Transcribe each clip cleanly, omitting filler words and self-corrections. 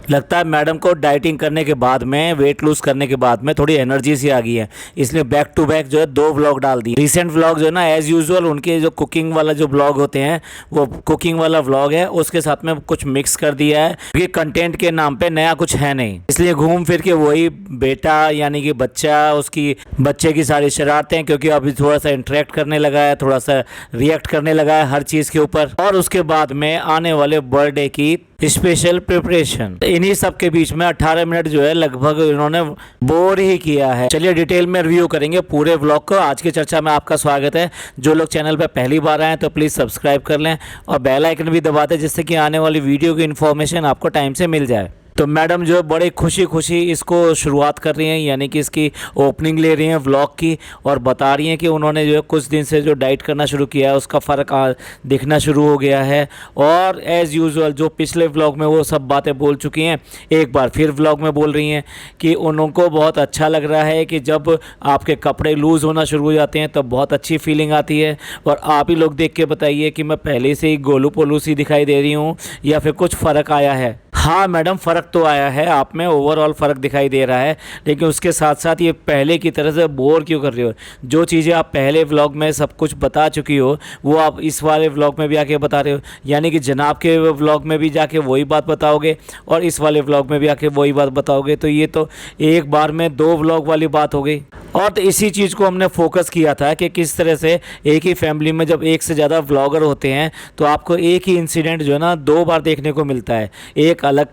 लगता है मैडम को डाइटिंग करने के बाद में, वेट लूज करने के बाद में थोड़ी एनर्जी सी आ गई है, इसलिए बैक टू बैक जो है 2 व्लॉग डाल दिए। रिसेंट व्लॉग जो है ना एज यूजुअल उनके जो कुकिंग वाला जो व्लॉग होते हैं वो कुकिंग वाला व्लॉग है, उसके साथ में कुछ मिक्स कर दिया है क्योंकि कंटेंट के नाम पे नया कुछ है नहीं, इसलिए घूम फिर के वही बेटा यानी कि बच्चा, उसकी बच्चे की सारी शरारतें, क्योंकि अभी थोड़ा सा इंटरेक्ट करने लगा है, थोड़ा सा रिएक्ट करने लगा है हर चीज़ के ऊपर, और उसके बाद में आने वाले बर्थडे की स्पेशल प्रिपरेशन। इन्हीं सब के बीच में 18 मिनट जो है लगभग इन्होंने बोर ही किया है। चलिए डिटेल में रिव्यू करेंगे पूरे व्लॉग को। आज की चर्चा में आपका स्वागत है। जो लोग चैनल पर पहली बार आए तो प्लीज़ सब्सक्राइब कर लें और बेल आइकन भी दबा दें जिससे कि आने वाली वीडियो की इन्फॉर्मेशन आपको टाइम से मिल जाए। तो मैडम जो है बड़े खुशी खुशी इसको शुरुआत कर रही हैं, यानी कि इसकी ओपनिंग ले रही हैं व्लॉग की, और बता रही हैं कि उन्होंने जो है कुछ दिन से जो डाइट करना शुरू किया है उसका फ़र्क दिखना शुरू हो गया है। और एज़ यूजुअल जो पिछले व्लॉग में वो सब बातें बोल चुकी हैं, एक बार फिर व्लॉग में बोल रही हैं कि उनको बहुत अच्छा लग रहा है कि जब आपके कपड़े लूज़ होना शुरू हो जाते हैं तब बहुत अच्छी फीलिंग आती है। और आप ही लोग देख के बताइए कि मैं पहले से ही गोलू पोलू सी दिखाई दे रही हूँ या फिर कुछ फ़र्क आया है। हाँ मैडम, फ़र्क तो आया है, आप में ओवरऑल फ़र्क दिखाई दे रहा है, लेकिन उसके साथ साथ ये पहले की तरह से बोर क्यों कर रही हो? जो चीज़ें आप पहले व्लॉग में सब कुछ बता चुकी हो वो आप इस वाले व्लॉग में भी आके बता रहे हो, यानी कि जनाब के व्लॉग में भी जाके वही बात बताओगे और इस वाले व्लॉग में भी आके वही बात बताओगे, तो ये तो एक बार में 2 व्लॉग वाली बात हो गई। और तो इसी चीज़ को हमने फोकस किया था कि किस तरह से एक ही फैमिली में जब एक से ज़्यादा व्लॉगर होते हैं तो आपको एक ही इंसिडेंट जो है ना 2 बार देखने को मिलता है, एक अलग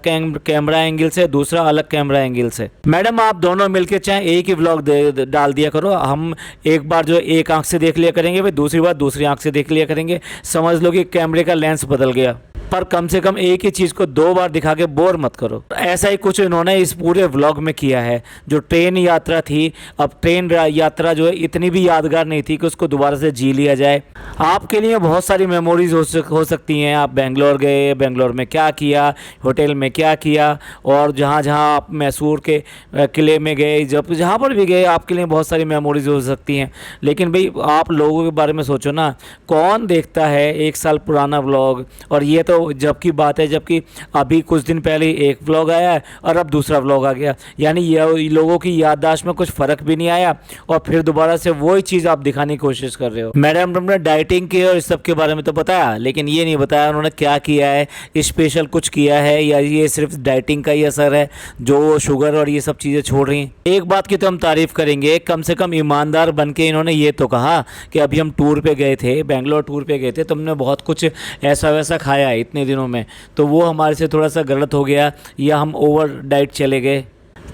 कैमरा एंगल से, दूसरा अलग कैमरा एंगल से। मैडम आप दोनों मिलके चाहे एक ही व्लॉग डाल दिया करो, हम एक बार जो एक आंख से देख लिया करेंगे, फिर दूसरी बार दूसरी आंख से देख लिया करेंगे, समझ लो कि कैमरे का लेंस बदल गया। पर कम से कम एक ही चीज़ को 2 बार दिखा के बोर मत करो। ऐसा ही कुछ इन्होंने इस पूरे व्लॉग में किया है। जो ट्रेन यात्रा थी, अब ट्रेन यात्रा जो है इतनी भी यादगार नहीं थी कि उसको दोबारा से जी लिया जाए। आपके लिए बहुत सारी मेमोरीज हो सकती हैं। आप बेंगलोर गए, बेंगलोर में क्या किया, होटल में क्या किया, और जहाँ जहाँ आप मैसूर के किले में गए, जब जहाँ पर भी गए आपके लिए बहुत सारी मेमोरीज हो सकती हैं। लेकिन भाई आप लोगों के बारे में सोचो ना, कौन देखता है 1 साल पुराना व्लॉग? और ये तो जबकि बात है जबकि अभी कुछ दिन पहले एक व्लॉग आया है और अब दूसरा व्लॉग आ गया, यानी ये लोगों की याददाश्त में कुछ फ़र्क भी नहीं आया और फिर दोबारा से वही चीज़ आप दिखाने की कोशिश कर रहे हो। मैडम ने डाइटिंग की और इस सब के बारे में तो बताया, लेकिन ये नहीं बताया उन्होंने क्या किया है, स्पेशल कुछ किया है या ये सिर्फ डाइटिंग का ही असर है जो शुगर और ये सब चीज़ें छोड़ रही हैं। एक बात की तो हम तारीफ़ करेंगे, कम से कम ईमानदार बन के इन्होंने ये तो कहा कि अभी हम टूर पे गए थे, बेंगलोर टूर पे गए थे, तुमने बहुत कुछ ऐसा वैसा खाया है इतने दिनों में, तो वो हमारे से थोड़ा सा गलत हो गया या हम ओवर डाइट चले गए।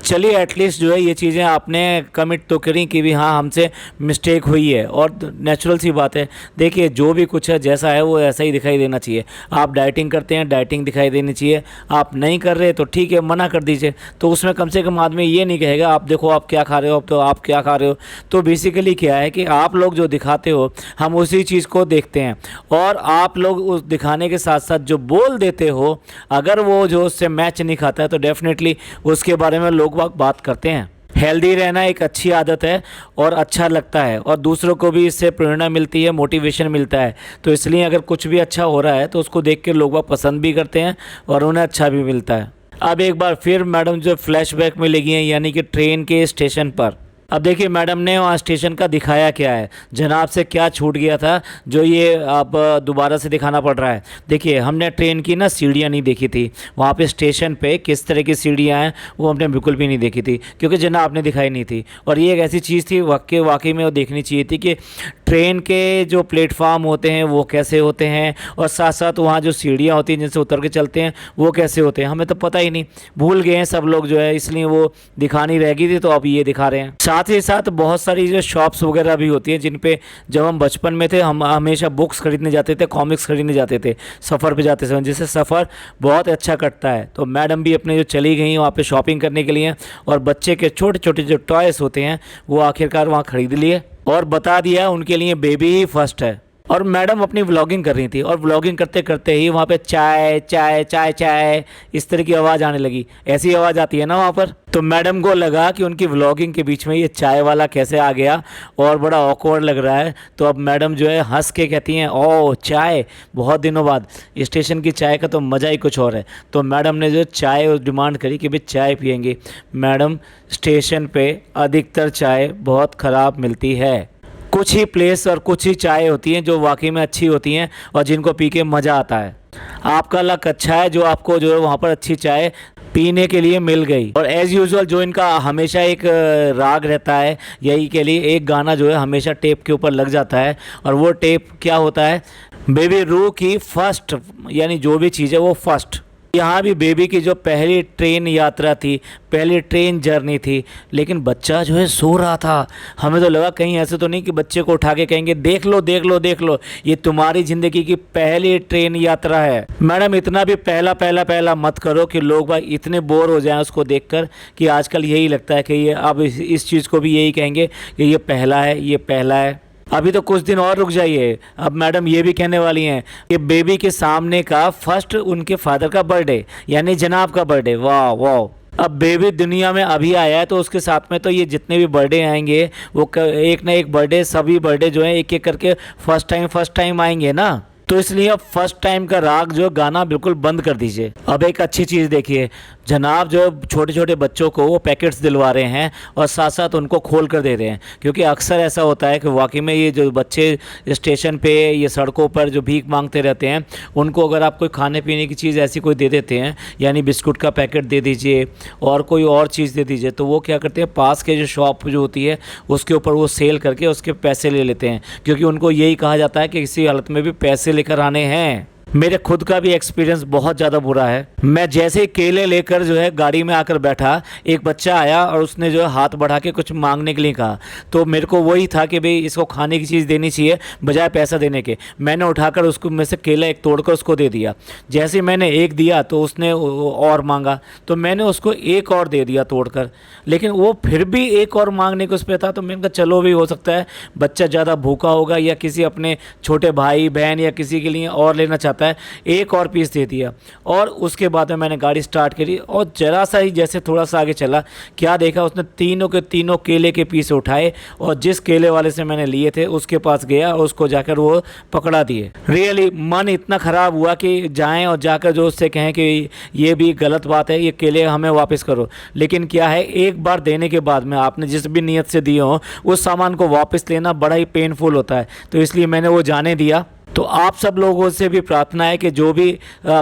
चलिए एटलीस्ट जो है ये चीज़ें आपने कमिट तो करी कि भी हाँ हमसे मिस्टेक हुई है, और नेचुरल सी बात है। देखिए जो भी कुछ है जैसा है वो ऐसा ही दिखाई देना चाहिए। आप डाइटिंग करते हैं, डाइटिंग दिखाई देनी चाहिए। आप नहीं कर रहे तो ठीक है, मना कर दीजिए, तो उसमें कम से कम आदमी ये नहीं कहेगा आप देखो आप क्या खा रहे हो, अब तो आप क्या खा रहे हो। तो बेसिकली क्या है कि आप लोग जो दिखाते हो हम उसी चीज़ को देखते हैं, और आप लोग उस दिखाने के साथ साथ जो बोल देते हो अगर वो जो उससे मैच नहीं खाता है तो डेफिनेटली उसके बारे में लोग बात करते हैं। हेल्दी रहना एक अच्छी आदत है और अच्छा लगता है, और दूसरों को भी इससे प्रेरणा मिलती है, मोटिवेशन मिलता है। तो इसलिए अगर कुछ भी अच्छा हो रहा है तो उसको देख के लोग पसंद भी करते हैं और उन्हें अच्छा भी मिलता है। अब एक बार फिर मैडम जो फ्लैशबैक में लगी हैं, यानी कि ट्रेन के स्टेशन पर। अब देखिए मैडम ने वहाँ स्टेशन का दिखाया क्या है, जनाब से क्या छूट गया था जो ये अब दोबारा से दिखाना पड़ रहा है। देखिए हमने ट्रेन की ना सीढ़ियाँ नहीं देखी थी, वहाँ पे स्टेशन पे किस तरह की सीढ़ियाँ हैं वो हमने बिल्कुल भी नहीं देखी थी, क्योंकि जनाब ने दिखाई नहीं थी। और ये एक ऐसी चीज़ थी वाकई में वो देखनी चाहिए थी कि ट्रेन के जो प्लेटफार्म होते हैं वो कैसे होते हैं, और साथ साथ वहाँ जो सीढ़ियाँ होती हैं जिनसे उतर के चलते हैं वो कैसे होते हैं। हमें तो पता ही नहीं, भूल गए हैं सब लोग जो है, इसलिए वो दिखानी रह गई थी तो अब ये दिखा रहे हैं। साथ ही साथ बहुत सारी जो शॉप्स वगैरह भी होती हैं जिन पे जब हम बचपन में थे हम हमेशा बुक्स खरीदने जाते थे, कॉमिक्स खरीदने जाते थे सफ़र पे जाते समय, जिससे सफ़र बहुत अच्छा कटता है। तो मैडम भी अपने जो चली गई वहाँ पे शॉपिंग करने के लिए, और बच्चे के छोटे छोटे जो टॉयस होते हैं वो आखिरकार वहाँ ख़रीद लिए और बता दिया उनके लिए बेबी ही फर्स्ट है। और मैडम अपनी व्लॉगिंग कर रही थी और व्लॉगिंग करते करते ही वहाँ पे चाय चाय चाय चाय इस तरह की आवाज़ आने लगी। ऐसी आवाज़ आती है ना वहाँ पर। तो मैडम को लगा कि उनकी व्लॉगिंग के बीच में ये चाय वाला कैसे आ गया और बड़ा ऑकवर्ड लग रहा है। तो अब मैडम जो है हंस के कहती हैं, ओह चाय, बहुत दिनों बाद, स्टेशन की चाय का तो मज़ा ही कुछ और है। तो मैडम ने जो चाय डिमांड करी कि भाई चाय पियेंगे। मैडम, स्टेशन पे अधिकतर चाय बहुत ख़राब मिलती है। कुछ ही प्लेस और कुछ ही चाय होती हैं जो वाकई में अच्छी होती हैं और जिनको पी के मज़ा आता है। आपका लक अच्छा है जो आपको जो है वहाँ पर अच्छी चाय पीने के लिए मिल गई। और एज़ यूजुअल जो इनका हमेशा एक राग रहता है, यही के लिए एक गाना जो है हमेशा टेप के ऊपर लग जाता है। और वो टेप क्या होता है, बेबी रू की फर्स्ट, यानी जो भी चीज़ है वो फर्स्ट। यहाँ भी बेबी की जो पहली ट्रेन यात्रा थी, पहली ट्रेन जर्नी थी, लेकिन बच्चा जो है सो रहा था। हमें तो लगा कहीं ऐसे तो नहीं कि बच्चे को उठा के कहेंगे देख लो देख लो देख लो, ये तुम्हारी ज़िंदगी की पहली ट्रेन यात्रा है। मैडम, इतना भी पहला पहला पहला मत करो कि लोग भाई इतने बोर हो जाएं उसको देखकर कि आजकल यही लगता है कि ये अब इस चीज़ को भी यही कहेंगे कि ये पहला है, ये पहला है। अभी तो कुछ दिन और रुक जाइए। अब मैडम ये भी कहने वाली हैं कि बेबी के सामने का फर्स्ट उनके फादर का बर्थडे, यानी जनाब का बर्थडे। वाह वाह। अब बेबी दुनिया में अभी आया है तो उसके साथ में तो ये जितने भी बर्थडे आएंगे वो एक ना एक बर्थडे, सभी बर्थडे जो है एक एक करके फर्स्ट टाइम आएंगे ना। तो इसलिए अब फर्स्ट टाइम का राग जो गाना बिल्कुल बंद कर दीजिए। अब एक अच्छी चीज़ देखिए, जनाब जो छोटे छोटे बच्चों को वो पैकेट्स दिलवा रहे हैं और साथ साथ उनको खोल कर दे रहे हैं, क्योंकि अक्सर ऐसा होता है कि वाकई में ये जो बच्चे स्टेशन पे, ये सड़कों पर जो भीख मांगते रहते हैं, उनको अगर आप कोई खाने पीने की चीज़ ऐसी कोई दे देते हैं, यानी बिस्कुट का पैकेट दे दीजिए और कोई और चीज़ दे दीजिए, तो वो क्या करते हैं पास के जो शॉप जो होती है उसके ऊपर वो सेल करके उसके पैसे ले लेते हैं, क्योंकि उनको यही कहा जाता है कि किसी हालत में भी पैसे लेकर आने हैं। मेरे खुद का भी एक्सपीरियंस बहुत ज़्यादा बुरा है। मैं जैसे ही केले लेकर जो है गाड़ी में आकर बैठा, एक बच्चा आया और उसने जो है हाथ बढ़ा के कुछ मांगने के लिए कहा, तो मेरे को वही था कि भाई इसको खाने की चीज़ देनी चाहिए बजाय पैसा देने के। मैंने उठाकर उसको में से केला एक तोड़कर उसको दे दिया। जैसे ही मैंने एक दिया तो उसने और मांगा, तो मैंने उसको एक और दे दिया तोड़कर, लेकिन वो फिर भी एक और मांगने को उस पर था। तो मैंने कहा चलो भी हो सकता है बच्चा ज़्यादा भूखा होगा या किसी अपने छोटे भाई बहन या किसी के लिए और लेना चाहता है, एक और पीस दे दिया। और उसके बाद में मैंने गाड़ी स्टार्ट करी और जरा सा ही जैसे थोड़ा सा आगे चला, क्या देखा उसने तीनों के तीनों केले के पीस उठाए और जिस केले वाले से मैंने लिए थे उसके पास गया और उसको जाकर वो पकड़ा दिए। रियली मन इतना ख़राब हुआ कि जाएं और जाकर जो उससे कहें कि ये भी गलत बात है, ये केले हमें वापस करो। लेकिन क्या है, एक बार देने के बाद में आपने जिस भी नीयत से दिए हो उस सामान को वापस लेना बड़ा ही पेनफुल होता है। तो इसलिए मैंने वो जाने दिया। तो आप सब लोगों से भी प्रार्थना है कि जो भी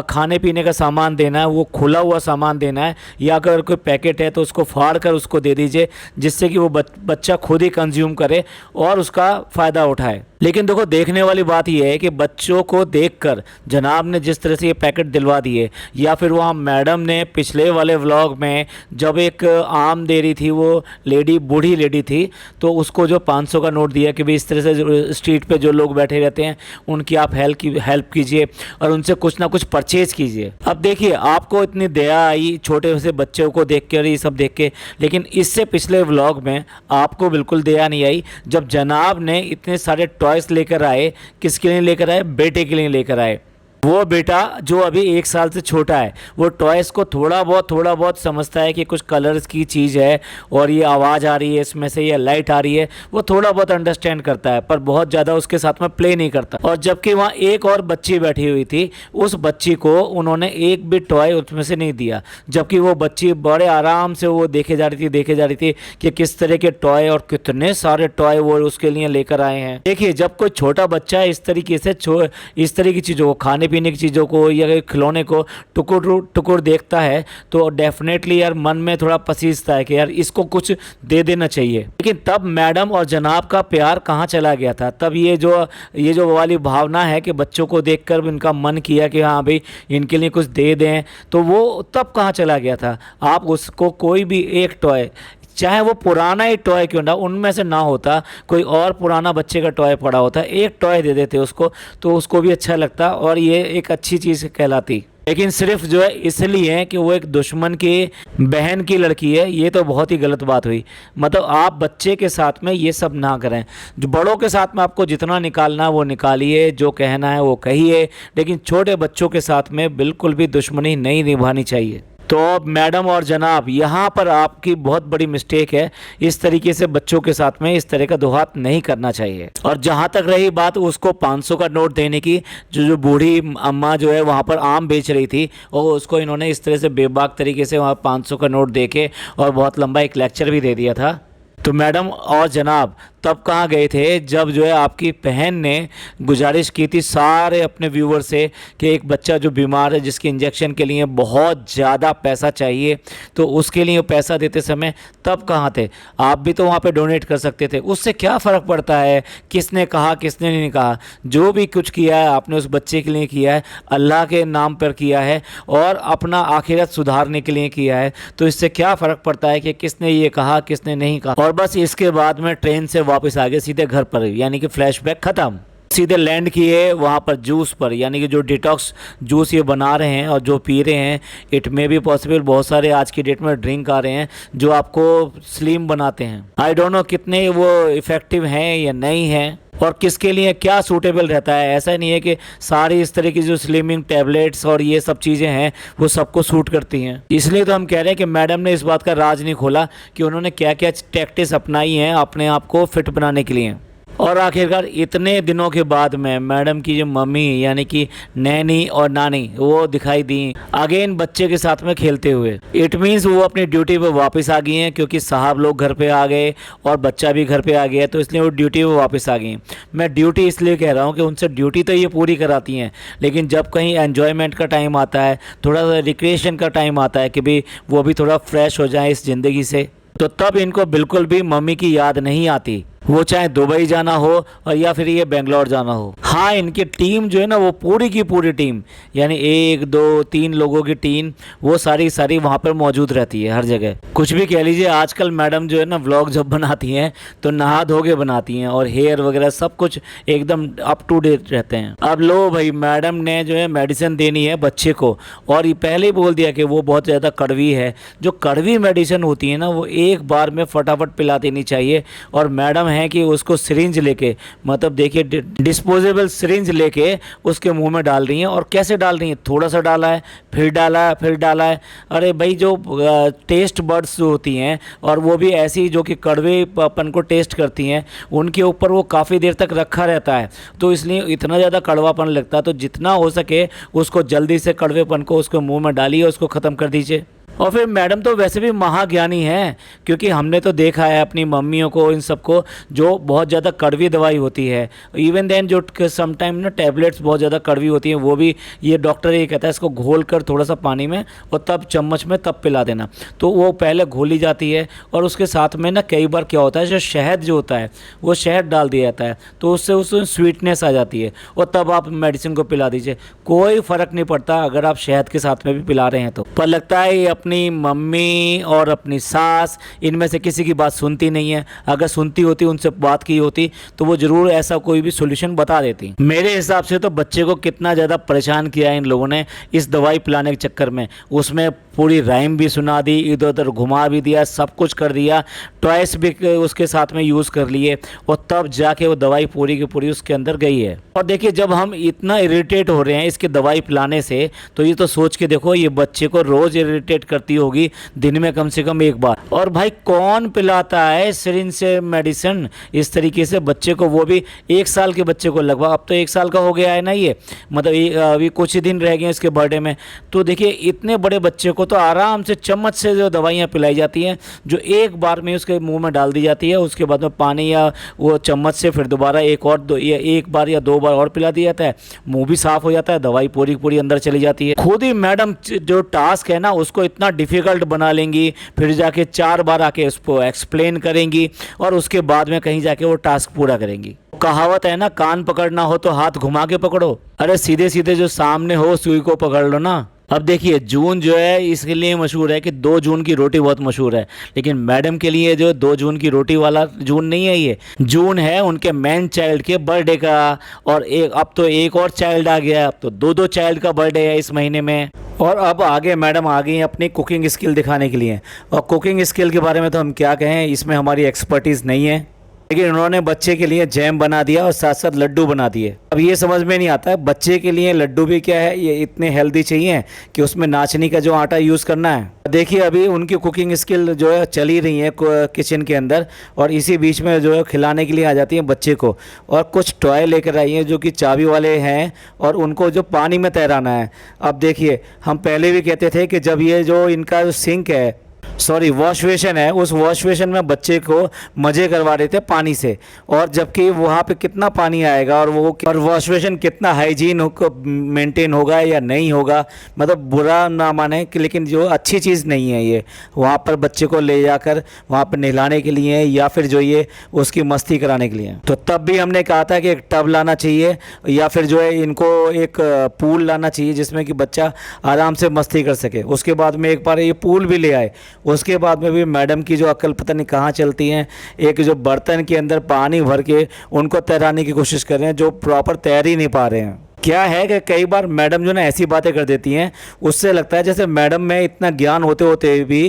खाने पीने का सामान देना है वो खुला हुआ सामान देना है, या अगर कोई पैकेट है तो उसको फाड़ कर उसको दे दीजिए, जिससे कि वो बच्चा खुद ही कंज्यूम करे और उसका फ़ायदा उठाए। लेकिन देखो, देखने वाली बात यह है कि बच्चों को देखकर जनाब ने जिस तरह से ये पैकेट दिलवा दिए, या फिर वहाँ मैडम ने पिछले वाले व्लॉग में जब एक आम दे रही थी, वो लेडी बूढ़ी लेडी थी, तो उसको जो 500 का नोट दिया कि भाई इस तरह से स्ट्रीट पे जो लोग बैठे रहते हैं उनकी आप हेल्प कीजिए और उनसे कुछ ना कुछ परचेज़ कीजिए। अब देखिए, आपको इतनी दया आई छोटे से बच्चों को देख के और ये सब देख के, लेकिन इससे पिछले व्लॉग में आपको बिल्कुल दया नहीं आई जब जनाब ने इतने सारे टॉयस लेकर आए। किसके लिए लेकर आए? बेटे के लिए लेकर आए। वो बेटा जो अभी 1 साल से छोटा है, वो टॉयस को थोड़ा बहुत समझता है कि कुछ कलर्स की चीज़ है और ये आवाज़ आ रही है इसमें से, ये लाइट आ रही है, वो थोड़ा बहुत अंडरस्टैंड करता है, पर बहुत ज़्यादा उसके साथ में प्ले नहीं करता। और जबकि वहाँ एक और बच्ची बैठी हुई थी, उस बच्ची को उन्होंने एक भी टॉय उसमें से नहीं दिया, जबकि वो बच्ची बड़े आराम से वो देखे जा रही थी कि किस तरह के टॉय और कितने सारे टॉय वो उसके लिए लेकर आए हैं। देखिए, जब कोई छोटा बच्चा इस तरीके से इस तरह की चीज़ों को, खाने पीने की चीज़ों को या खिलौने को टुकुर देखता है, तो डेफिनेटली यार मन में थोड़ा पसीजता है कि यार इसको कुछ दे देना चाहिए। लेकिन तब मैडम और जनाब का प्यार कहाँ चला गया था? तब ये जो वाली भावना है कि बच्चों को देखकर इनका मन किया कि हाँ भाई इनके लिए कुछ दे दें, तो वो तब कहाँ चला गया था? आप उसको कोई भी एक टॉय, चाहे वो पुराना ही टॉय क्यों ना, उनमें से ना होता कोई और पुराना बच्चे का टॉय पड़ा होता, एक टॉय दे देते उसको, तो उसको भी अच्छा लगता और ये एक अच्छी चीज़ कहलाती। लेकिन सिर्फ जो है इसलिए कि वो एक दुश्मन की बहन की लड़की है, ये तो बहुत ही गलत बात हुई। मतलब आप बच्चे के साथ में ये सब ना करें। जो बड़ों के साथ में आपको जितना निकालना है वो निकालिए, जो कहना है वो कहिए, लेकिन छोटे बच्चों के साथ में बिल्कुल भी दुश्मनी नहीं निभानी चाहिए। तो अब मैडम और जनाब, यहाँ पर आपकी बहुत बड़ी मिस्टेक है। इस तरीके से बच्चों के साथ में इस तरह का दुहात नहीं करना चाहिए। और जहाँ तक रही बात उसको 500 का नोट देने की, जो बूढ़ी अम्मा जो है वहाँ पर आम बेच रही थी और उसको इन्होंने इस तरह से बेबाक तरीके से वहाँ 500 का नोट दे के और बहुत लंबा एक लेक्चर भी दे दिया था। तो मैडम और जनाब तब कहाँ गए थे जब जो है आपकी बहन ने गुजारिश की थी सारे अपने व्यूवर से कि एक बच्चा जो बीमार है, जिसके इंजेक्शन के लिए बहुत ज़्यादा पैसा चाहिए, तो उसके लिए पैसा देते समय तब कहाँ थे आप? भी तो वहाँ पे डोनेट कर सकते थे। उससे क्या फ़र्क पड़ता है किसने कहा किसने नहीं कहा? जो भी कुछ किया है आपने उस बच्चे के लिए किया है, अल्लाह के नाम पर किया है और अपना आखिरत सुधारने के लिए किया है। तो इससे क्या फ़र्क पड़ता है कि किसने ये कहा किसने नहीं कहा? और बस इसके बाद में ट्रेन से वापस आ गए सीधे घर पर, यानी कि फ्लैशबैक खत्म। सीधे लैंड किए वहाँ पर जूस पर, यानी कि जो डिटॉक्स जूस ये बना रहे हैं और जो पी रहे हैं। इट मे बी पॉसिबल बहुत सारे आज की डेट में ड्रिंक आ रहे हैं जो आपको स्लिम बनाते हैं। आई डोंट नो कितने वो इफ़ेक्टिव हैं या नहीं हैं और किसके लिए क्या सूटेबल रहता है। ऐसा नहीं है कि सारी इस तरह की जो स्लिमिंग टैबलेट्स और ये सब चीज़ें हैं वो सबको सूट करती हैं। इसलिए तो हम कह रहे हैं कि मैडम ने इस बात का राज नहीं खोला कि उन्होंने क्या क्या टैक्टिक्स अपनाई हैं अपने आप को फिट बनाने के लिए। और आखिरकार इतने दिनों के बाद में मैडम की जो मम्मी यानी कि नैनी और नानी वो दिखाई दी अगेन बच्चे के साथ में खेलते हुए। इट मीन्स वो अपनी ड्यूटी पे वापस आ गई हैं, क्योंकि साहब लोग घर पे आ गए और बच्चा भी घर पे आ गया, तो इसलिए वो ड्यूटी पे वापस आ गई। मैं ड्यूटी इसलिए कह रहा हूँ कि उनसे ड्यूटी तो ये पूरी कराती हैं, लेकिन जब कहीं एन्जॉयमेंट का टाइम आता है, थोड़ा सा रिक्रिएशन का टाइम आता है कि भाई वो भी थोड़ा फ्रेश हो जाए इस ज़िंदगी से, तो तब इनको बिल्कुल भी मम्मी की याद नहीं आती। वो चाहे दुबई जाना हो और या फिर ये बेंगलोर जाना हो। हाँ, इनकी टीम जो है ना वो पूरी की पूरी टीम, यानी 1 2 3 लोगों की टीम, वो सारी वहाँ पर मौजूद रहती है हर जगह। कुछ भी कह लीजिए, आजकल मैडम जो है ना व्लॉग जब बनाती हैं तो नहा धो के बनाती हैं और हेयर वगैरह सब कुछ एकदम अप टू डेट रहते हैं। अब लो भाई, मैडम ने जो है मेडिसिन देनी है बच्चे को और ये पहले ही बोल दिया कि वो बहुत ज़्यादा कड़वी है। जो कड़वी मेडिसिन होती है ना वो एक बार में फटाफट पिला देनी चाहिए। और मैडम है कि उसको सिरिंज लेके, मतलब देखिए डिस्पोजेबल सिरिंज लेके उसके मुंह में डाल रही हैं। और कैसे डाल रही हैं? थोड़ा सा डाला है, फिर डाला है, फिर डाला है। अरे भाई, जो टेस्ट बड्स होती हैं और वो भी ऐसी जो कि कड़वेपन को टेस्ट करती हैं, उनके ऊपर वो काफ़ी देर तक रखा रहता है, तो इसलिए इतना ज़्यादा कड़वापन लगता है। तो जितना हो सके उसको जल्दी से कड़वेपन को उसके मुँह में डालिए, उसको ख़त्म कर दीजिए। और फिर मैडम तो वैसे भी महाज्ञानी हैं, क्योंकि हमने तो देखा है अपनी मम्मियों को, इन सबको, जो बहुत ज़्यादा कड़वी दवाई होती है। इवन देन जो समटाइम ना टैबलेट्स बहुत ज़्यादा कड़वी होती हैं, वो भी ये डॉक्टर ये कहता है इसको घोल कर थोड़ा सा पानी में और तब चम्मच में तब पिला देना। तो वो पहले घोली जाती है और उसके साथ में ना कई बार क्या होता है, जो शहद जो होता है वो शहद डाल दिया जाता है, तो उससे उसमें स्वीटनेस आ जाती है और तब आप मेडिसिन को पिला दीजिए। कोई फ़र्क नहीं पड़ता अगर आप शहद के साथ में भी पिला रहे हैं तो। पर लगता है ये अपनी मम्मी और अपनी सास, इनमें से किसी की बात सुनती नहीं है। अगर सुनती होती, उनसे बात की होती, तो वो ज़रूर ऐसा कोई भी सॉल्यूशन बता देती। मेरे हिसाब से तो बच्चे को कितना ज़्यादा परेशान किया है इन लोगों ने इस दवाई पिलाने के चक्कर में। उसमें पूरी राइम भी सुना दी, इधर उधर घुमा भी दिया, सब कुछ कर दिया, टॉयस भी उसके साथ में यूज़ कर लिए और तब जाके वो दवाई पूरी की पूरी उसके अंदर गई है। और देखिए, जब हम इतना इरिटेट हो रहे हैं इसकी दवाई पिलाने से, तो ये तो सोच के देखो ये बच्चे को रोज़ इरिटेट करती होगी, दिन में कम से कम एक बार। और भाई कौन पिलाता है सिरिंज से मेडिसिन इस तरीके से बच्चे को, वो भी 1 साल के बच्चे को। लगभग अब तो 1 साल का हो गया है ना ये, मतलब अभी कुछ ही दिन रह गए इसके बर्थडे में। तो देखिए इतने बड़े बच्चे को तो आराम से चम्मच से जो दवाइयाँ पिलाई जाती हैं, जो एक बार में उसके मुंह में डाल दी जाती है, उसके बाद में पानी या वो चम्मच से फिर दोबारा एक बार या 2 बार और पिला दिया जाता है, मुंह भी साफ हो जाता है, दवाई पूरी पूरी अंदर चली जाती है। खुद ही मैडम जो टास्क है ना उसको इतना डिफ़िकल्ट बना लेंगी, फिर जाके 4 बार आके उसको एक्सप्लेन करेंगी और उसके बाद में कहीं जाके वो टास्क पूरा करेंगी। कहावत है ना, कान पकड़ना हो तो हाथ घुमा के पकड़ो। अरे सीधे सीधे जो सामने हो सुई को पकड़ लो ना। अब देखिए जून जो है इसके लिए मशहूर है कि 2 जून की रोटी बहुत मशहूर है, लेकिन मैडम के लिए जो 2 जून की रोटी वाला जून नहीं है, ये जून है उनके मैन चाइल्ड के बर्थडे का। और अब तो एक और चाइल्ड आ गया, अब तो 2 चाइल्ड का बर्थडे है इस महीने में। और अब आगे मैडम आ गई हैं अपनी कुकिंग स्किल दिखाने के लिए। और कुकिंग स्किल के बारे में तो हम क्या कहें, इसमें हमारी एक्सपर्टीज़ नहीं है, लेकिन उन्होंने बच्चे के लिए जैम बना दिया और साथ साथ लड्डू बना दिए। अब ये समझ में नहीं आता है बच्चे के लिए लड्डू भी क्या है, ये इतने हेल्दी चाहिए कि उसमें नाचनी का जो आटा यूज़ करना है। देखिए अभी उनकी कुकिंग स्किल जो है चल ही रही है किचन के अंदर, और इसी बीच में जो है खिलाने के लिए आ जाती हैं बच्चे को। और कुछ टॉय लेकर आई हैं जो कि चाबी वाले हैं, और उनको जो पानी में तैराना है। अब देखिए हम पहले भी कहते थे कि जब ये जो इनका जो सिंक है, सॉरी वॉश बेसिन है, उस वॉश बेसिन में बच्चे को मज़े करवा रहे थे पानी से, और जबकि वहाँ पे कितना पानी आएगा और वॉश बेसिन कितना हाइजीन मेंटेन होगा या नहीं होगा, मतलब बुरा ना माने कि, लेकिन जो अच्छी चीज़ नहीं है ये वहाँ पर बच्चे को ले जाकर वहाँ पर नहलाने के लिए या फिर जो ये उसकी मस्ती कराने के लिए। तो तब भी हमने कहा था कि एक टब लाना चाहिए या फिर जो है इनको एक पूल लाना चाहिए जिसमें कि बच्चा आराम से मस्ती कर सके। उसके बाद में एक बार ये पूल भी ले आए। उसके बाद में भी मैडम की जो अक्ल पता नहीं कहाँ चलती हैं, एक जो बर्तन के अंदर पानी भर के उनको तैराने की कोशिश कर रहे हैं जो प्रॉपर तैर ही नहीं पा रहे हैं। क्या है कि कई बार मैडम जो ना ऐसी बातें कर देती हैं, उससे लगता है जैसे मैडम में इतना ज्ञान होते होते भी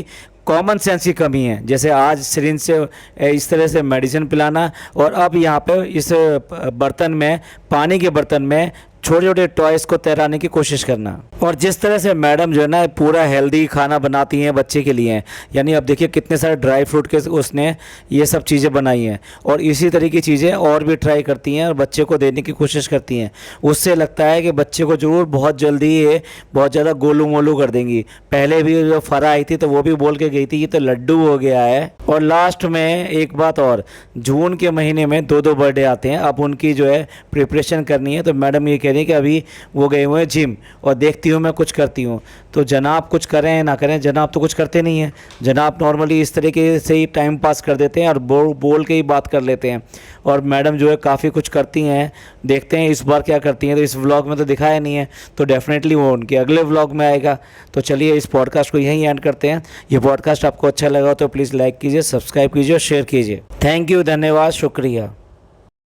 कॉमन सेंस की कमी है। जैसे आज सिरिंज से इस तरह से मेडिसिन पिलाना, और अब यहाँ पे इस बर्तन में, पानी के बर्तन में छोटे छोटे टॉयज़ को तैराने की कोशिश करना। और जिस तरह से मैडम जो है ना पूरा हेल्दी खाना बनाती हैं बच्चे के लिए, यानी अब देखिए कितने सारे ड्राई फ्रूट के उसने ये सब चीज़ें बनाई हैं, और इसी तरह की चीज़ें और भी ट्राई करती हैं और बच्चे को देने की कोशिश करती हैं। उससे लगता है कि बच्चे को ज़रूर बहुत जल्दी ये बहुत ज़्यादा गोलू मोलू कर देंगी। पहले भी जो फरा आई थी तो वो भी बोल के गई थी कि तो लड्डू हो गया है। और लास्ट में एक बात और, जून के महीने में 2 बर्थडे आते हैं, अब उनकी जो है प्रिपरेशन करनी है। तो मैडम ये कह रही है कि अभी वो गए हुए हैं जिम, और देखती हूँ मैं कुछ करती हूँ। तो जनाब कुछ करें ना करें, जनाब तो कुछ करते नहीं हैं। जनाब नॉर्मली इस तरीके से ही टाइम पास कर देते हैं और बोल के ही बात कर लेते हैं। और मैडम जो है काफ़ी कुछ करती हैं, देखते हैं इस बार क्या करती हैं। तो इस व्लॉग में तो दिखाया नहीं है, तो डेफिनेटली वो उनके अगले व्लॉग में आएगा। तो चलिए इस पॉडकास्ट को यहीं एंड करते हैं। ये पॉडकास्ट आपको अच्छा लगा तो प्लीज़ लाइक कीजिए, सब्सक्राइब कीजिए और शेयर कीजिए। थैंक यू, धन्यवाद, शुक्रिया।